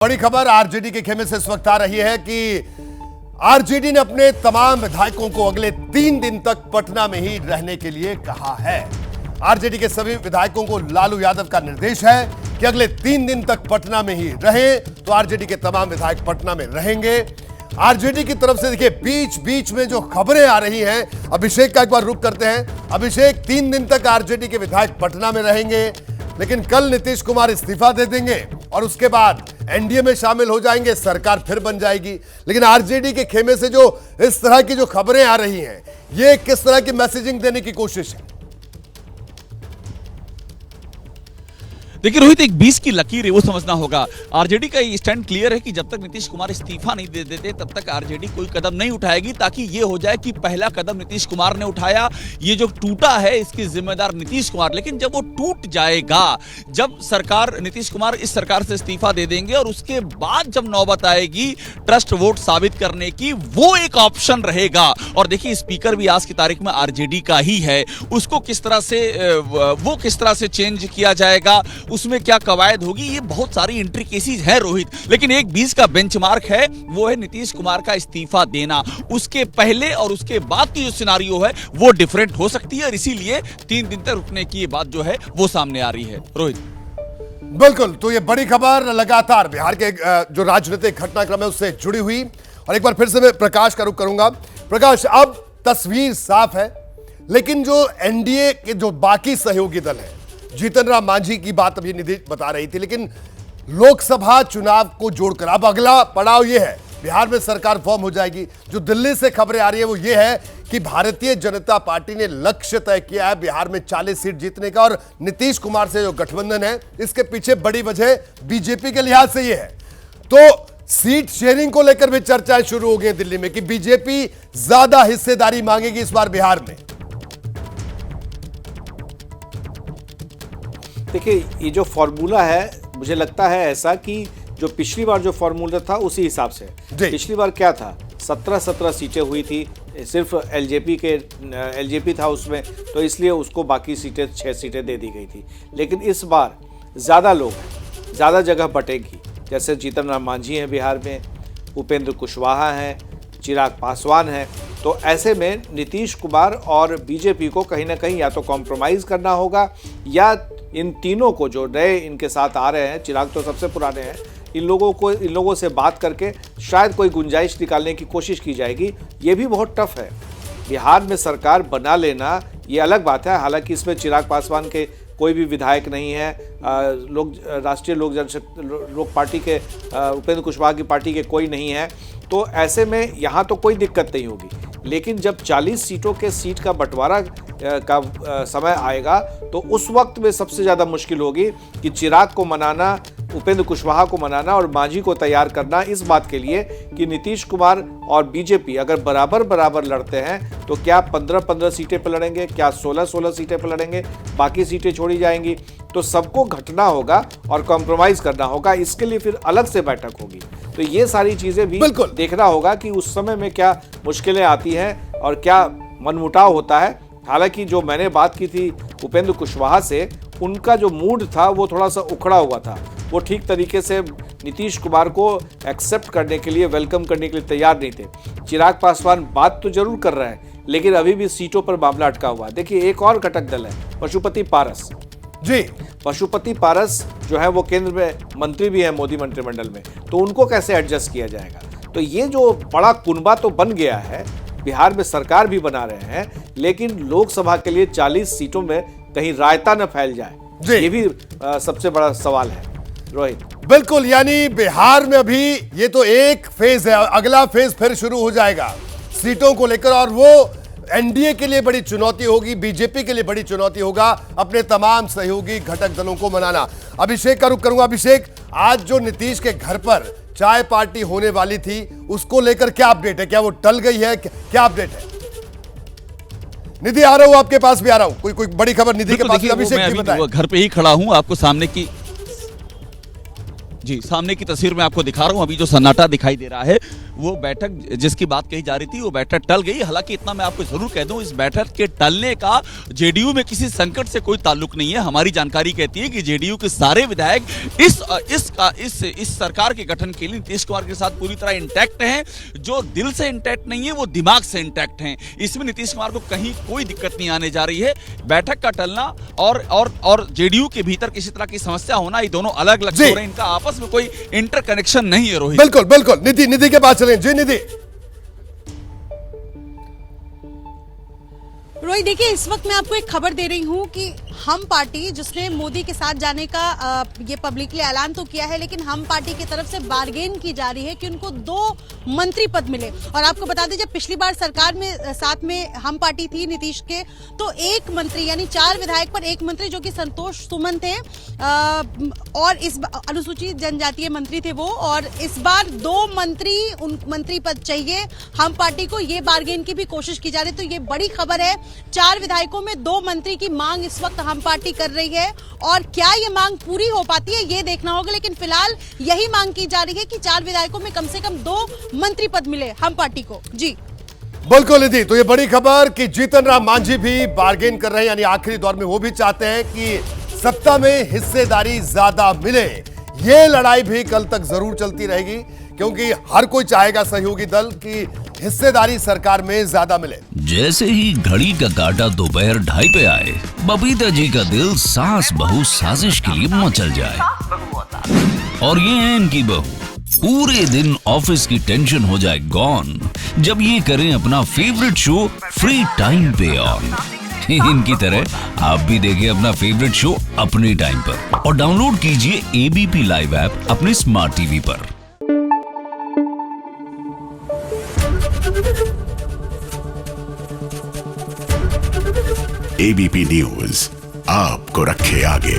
बड़ी खबर आरजेडी के खेमे से इस वक्त आ रही है कि आरजेडी ने अपने तमाम विधायकों को अगले 3 दिन तक पटना में ही रहने के लिए कहा है। आरजेडी के सभी विधायकों को लालू यादव का निर्देश है कि अगले 3 दिन तक पटना में ही रहें, तो आरजेडी के तमाम विधायक पटना में रहेंगे। आरजेडी की तरफ से देखिए बीच बीच में जो खबरें आ रही हैं, अभिषेक का एक बार रुख करते हैं। अभिषेक, 3 दिन तक आरजेडी के विधायक पटना में रहेंगे, लेकिन कल नीतीश कुमार इस्तीफा दे देंगे और उसके बाद एनडीए में शामिल हो जाएंगे, सरकार फिर बन जाएगी। लेकिन आरजेडी के खेमे से जो इस तरह की जो खबरें आ रही हैं, ये किस तरह की मैसेजिंग देने की कोशिश है? देखिए रोहित, एक 20 की लकीर है, वो समझना होगा। आरजेडी का ये स्टैंड क्लियर है कि जब तक नीतीश कुमार इस्तीफा नहीं दे देते तब तक आरजेडी कोई कदम नहीं उठाएगी, ताकि ये हो जाए कि पहला कदम नीतीश कुमार ने उठाया, ये जो टूटा है इसकी जिम्मेदार नीतीश कुमार। लेकिन जब वो टूट जाएगा, जब सरकार नीतीश कुमार इस सरकार से इस्तीफा दे देंगे और उसके बाद जब नौबत आएगी ट्रस्ट वोट साबित करने की, वो एक ऑप्शन रहेगा। और देखिए स्पीकर भी आज की तारीख में आरजेडी का ही है, उसको किस तरह से वो किस तरह से चेंज किया जाएगा, उसमें क्या कवायद होगी, ये बहुत सारी इंट्रिकेसीज है रोहित। लेकिन एक 20 का बेंचमार्क है, वो है नीतीश कुमार का इस्तीफा देना। उसके पहले और उसके बाद की जो सिनारियो है वो डिफरेंट हो सकती है, और इसीलिए 3 दिन तक रुकने की बात जो है वो सामने आ रही है रोहित। बिल्कुल, तो ये बड़ी खबर लगातार बिहार के जो राजनीतिक घटनाक्रम है उससे जुड़ी हुई। और एक बार फिर से मैं प्रकाश का रुख करूंगा। प्रकाश, अब तस्वीर साफ है, लेकिन जो एनडीए के जो बाकी सहयोगी दल है, जीतन राम मांझी की बात अभी निधि बता रही थी, लेकिन लोकसभा चुनाव को जोड़कर अब अगला पड़ाव यह है, बिहार में सरकार फॉर्म हो जाएगी। जो दिल्ली से खबरें आ रही है वो ये है कि भारतीय जनता पार्टी ने लक्ष्य तय किया है बिहार में 40 सीट जीतने का, और नीतीश कुमार से जो गठबंधन है इसके पीछे बड़ी वजह बीजेपी के लिहाज से ये है। तो सीट शेयरिंग को लेकर भी चर्चाएं शुरू हो गई दिल्ली में कि बीजेपी ज्यादा हिस्सेदारी मांगेगी इस बार बिहार में। देखिए, ये जो फॉर्मूला है मुझे लगता है ऐसा कि जो पिछली बार जो फॉर्मूला था उसी हिसाब से। पिछली बार क्या था, 17 सीटें हुई थी, सिर्फ एलजेपी था उसमें, तो इसलिए उसको बाकी सीटें 6 सीटें दे दी गई थी। लेकिन इस बार ज़्यादा लोग हैं, ज़्यादा जगह बटेगी। जैसे जीतन राम मांझी हैं बिहार में, उपेंद्र कुशवाहा हैं, चिराग पासवान हैं, तो ऐसे में नीतीश कुमार और बीजेपी को कहीं ना कहीं या तो कॉम्प्रोमाइज़ करना होगा, या इन तीनों को जो नए इनके साथ आ रहे हैं, चिराग तो सबसे पुराने हैं, इन लोगों से बात करके शायद कोई गुंजाइश निकालने की कोशिश की जाएगी। ये भी बहुत टफ है, बिहार में सरकार बना लेना ये अलग बात है। हालांकि इसमें चिराग पासवान के कोई भी विधायक नहीं है, राष्ट्रीय लोक पार्टी के उपेंद्र कुशवाहा की पार्टी के कोई नहीं है, तो ऐसे में यहाँ तो कोई दिक्कत नहीं होगी। लेकिन जब 40 सीटों के सीट का बंटवारा का समय आएगा, तो उस वक्त में सबसे ज़्यादा मुश्किल होगी कि चिराग को मनाना, उपेंद्र कुशवाहा को मनाना और मांझी को तैयार करना इस बात के लिए कि नीतीश कुमार और बीजेपी अगर बराबर लड़ते हैं तो क्या 15 सीटें पर लड़ेंगे, क्या 16 सीटें पर लड़ेंगे, बाकी सीटें छोड़ी जाएंगी। तो सबको घटना होगा और कॉम्प्रोमाइज़ करना होगा, इसके लिए फिर अलग से बैठक होगी। तो ये सारी चीज़ें भी देखना होगा कि उस समय में क्या मुश्किलें आती हैं और क्या मनमुटाव होता है। हालांकि जो मैंने बात की थी उपेंद्र कुशवाहा से, उनका जो मूड था वो थोड़ा सा उखड़ा हुआ था, वो ठीक तरीके से नीतीश कुमार को एक्सेप्ट करने के लिए, वेलकम करने के लिए तैयार नहीं थे। चिराग पासवान बात तो जरूर कर रहे हैं, लेकिन अभी भी सीटों पर मामला अटका हुआ है। देखिए, एक और घटक दल है पशुपति पारस जी। पशुपति पारस जो है वो केंद्र में मंत्री भी है मोदी मंत्रिमंडल में, तो उनको कैसे एडजस्ट किया जाएगा। तो ये जो बड़ा कुनबा तो बन गया है, बिहार में सरकार भी बना रहे हैं, लेकिन लोकसभा के लिए 40 सीटों में कहीं रायता न फैल जाए, ये भी सबसे बड़ा सवाल है रोहित। बिल्कुल, यानी बिहार में अभी ये तो एक फेज है, अगला फेज फिर शुरू हो जाएगा सीटों को लेकर, और वो एनडीए के लिए बड़ी चुनौती होगी, बीजेपी के लिए बड़ी चुनौती होगा अपने तमाम सहयोगी घटक दलों को मनाना। अभिषेक का रुख करूंगा। अभिषेक, आज जो नीतीश के घर पर चाय पार्टी होने वाली थी, उसको लेकर क्या अपडेट है? क्या वो टल गई है? क्या अपडेट है? निधि, आ रहा हूं आपके पास भी आ रहा हूं। कोई बड़ी खबर निधि के पास? अभिषेक जी बताएं। घर पे ही खड़ा हूं, आपको सामने की जी, सामने की तस्वीर में आपको दिखा रहा हूं, अभी जो सन्नाटा दिखाई दे रहा है वो बैठक जिसकी बात कही जा रही थी वो बैठक टल गई। हालांकि इतना मैं आपको जरूर कह दूं, इस बैठक के टलने का जेडीयू में किसी संकट से कोई ताल्लुक नहीं है। हमारी जानकारी कहती है कि जेडीयू के सारे विधायक इस सरकार के गठन के लिए नीतीश कुमार के साथ पूरी तरह इंटैक्ट हैं। जो दिल से इंटैक्ट नहीं है वो दिमाग से इंटैक्ट हैं। इसमें नीतीश कुमार को कहीं कोई दिक्कत नहीं आने जा रही है। बैठक का टलना और जेडीयू के भीतर किसी तरह की समस्या होना, ये दोनों अलग अलग हो रहे हैं, इनका आपस में कोई इंटरकनेक्शन नहीं है। रोहित, बिल्कुल बिल्कुल। निधि के पास चलें। जी निधि। रोहित, देखिए इस वक्त मैं आपको एक खबर दे रही हूं कि हम पार्टी जिसने मोदी के साथ जाने का ये पब्लिकली ऐलान तो किया है, लेकिन हम पार्टी की तरफ से बार्गेन की जा रही है कि उनको 2 मंत्री पद मिले। और आपको बता दें, जब पिछली बार सरकार में साथ में हम पार्टी थी नीतीश के, तो 1 मंत्री यानी 4 विधायक पर 1 मंत्री जो कि संतोष सुमन थे, और इस अनुसूचित जनजातीय मंत्री थे वो, और इस बार 2 मंत्री पद चाहिए। हम पार्टी को ये बार्गेन की भी कोशिश की जा रही है। तो ये बड़ी खबर है। 4 विधायकों में 2 मंत्री की मांग इस वक्त हम पार्टी कर रही है, और क्या ये मांग पूरी हो पाती है ये देखना होगा। लेकिन फिलहाल यही मांग की जा रही है कि 4 विधायकों में कम से कम 2 मंत्री पद मिले हम पार्टी को। जी बिल्कुल निधि, तो ये बड़ी खबर कि जीतन राम मांझी भी बार्गेन कर रहे हैं, यानी आखिरी दौर में वो भी चाहते हैं कि सत्ता में हिस्सेदारी ज्यादा मिले। ये लड़ाई भी कल तक जरूर चलती रहेगी, क्योंकि हर कोई चाहेगा सहयोगी दल की हिस्सेदारी सरकार में ज्यादा मिले। जैसे ही घड़ी का काटा दोपहर 2:30 पे आए, बबीता जी का दिल सास बहू साजिश के लिए मचल जाए। और ये है इनकी बहू, पूरे दिन ऑफिस की टेंशन हो जाए गॉन जब ये करें अपना फेवरेट शो फ्री टाइम पे ऑन। इनकी तरह आप भी देखिए अपना फेवरेट शो अपने टाइम पर, और डाउनलोड कीजिए एबीपी लाइव ऐप अपने स्मार्ट टीवी पर। एबीपी न्यूज आपको रखे आगे।